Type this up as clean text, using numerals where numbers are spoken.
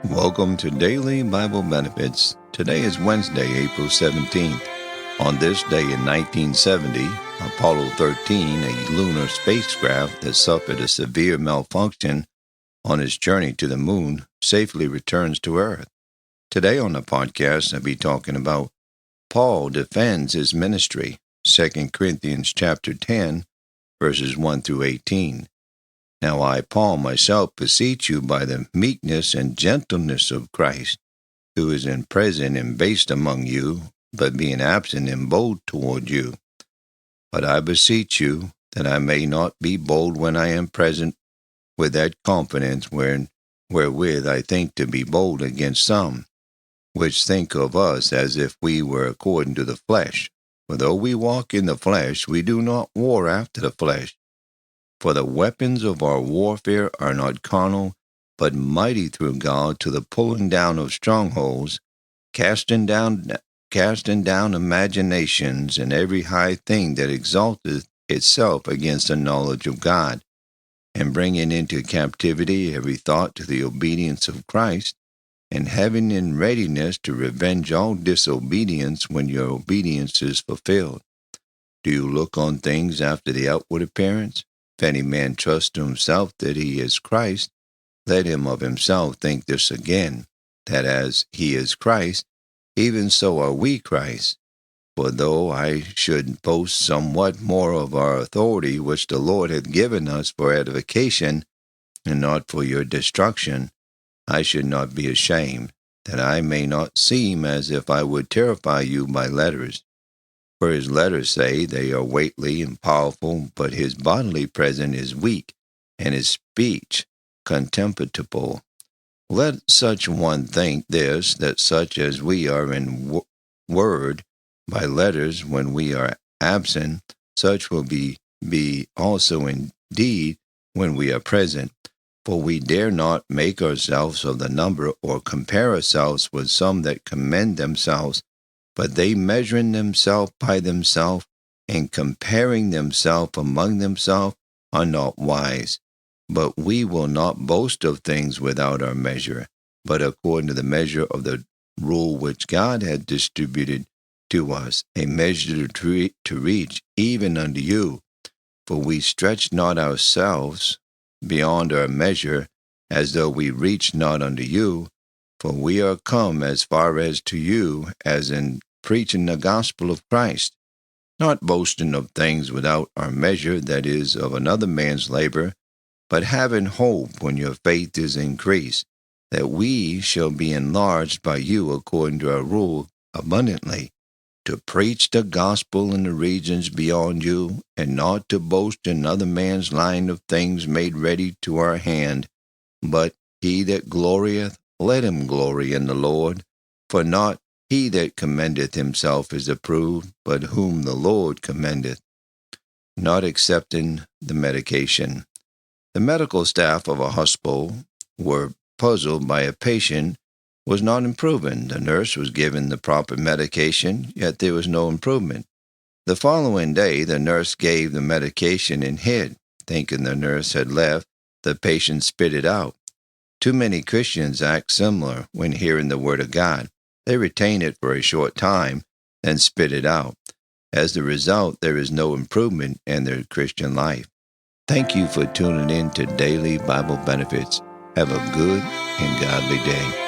Welcome to Daily Bible Benefits. Today is Wednesday, April 17th. On this day in 1970, Apollo 13, a lunar spacecraft that suffered a severe malfunction on its journey to the moon, safely returns to Earth. Today on the podcast, I'll be talking about Paul defends his ministry, 2 Corinthians chapter 10, verses 1 through 18. Now I, Paul, myself beseech you by the meekness and gentleness of Christ, who is in present and based among you, but being absent and bold toward you. But I beseech you that I may not be bold when I am present with that confidence wherewith I think to be bold against some, which think of us as if we were according to the flesh. For though we walk in the flesh, we do not war after the flesh. For the weapons of our warfare are not carnal, but mighty through God to the pulling down of strongholds, casting down imaginations and every high thing that exalteth itself against the knowledge of God, and bringing into captivity every thought to the obedience of Christ, and having in readiness to revenge all disobedience when your obedience is fulfilled. Do you look on things after the outward appearance? If any man trust to himself that he is Christ, let him of himself think this again, that as he is Christ, even so are we Christ. For though I should boast somewhat more of our authority which the Lord hath given us for edification, and not for your destruction, I should not be ashamed, that I may not seem as if I would terrify you by letters. For his letters say they are weighty and powerful, but his bodily presence is weak, and his speech contemptible. Let such one think this, that such as we are in word by letters when we are absent, such will be also in deed when we are present. For we dare not make ourselves of the number, or compare ourselves with some that commend themselves, but they measuring themselves by themselves, and comparing themselves among themselves, are not wise. But we will not boast of things without our measure, but according to the measure of the rule which God had distributed to us, a measure to reach even unto you. For we stretch not ourselves beyond our measure, as though we reached not unto you, for we are come as far as to you, as in preaching the gospel of Christ, not boasting of things without our measure, that is, of another man's labor, but having hope when your faith is increased, that we shall be enlarged by you according to our rule abundantly, to preach the gospel in the regions beyond you, and not to boast in another man's line of things made ready to our hand. But he that glorieth, let him glory in the Lord. For not he that commendeth himself is approved, but whom the Lord commendeth. Not accepting the medication. The medical staff of a hospital were puzzled by a patient was not improving. The nurse was given the proper medication, yet there was no improvement. The following day, the nurse gave the medication and hid. Thinking the nurse had left, the patient spit it out. Too many Christians act similar when hearing the word of God. They retain it for a short time, then spit it out. As the result, there is no improvement in their Christian life. Thank you for tuning in to Daily Bible Benefits. Have a good and godly day.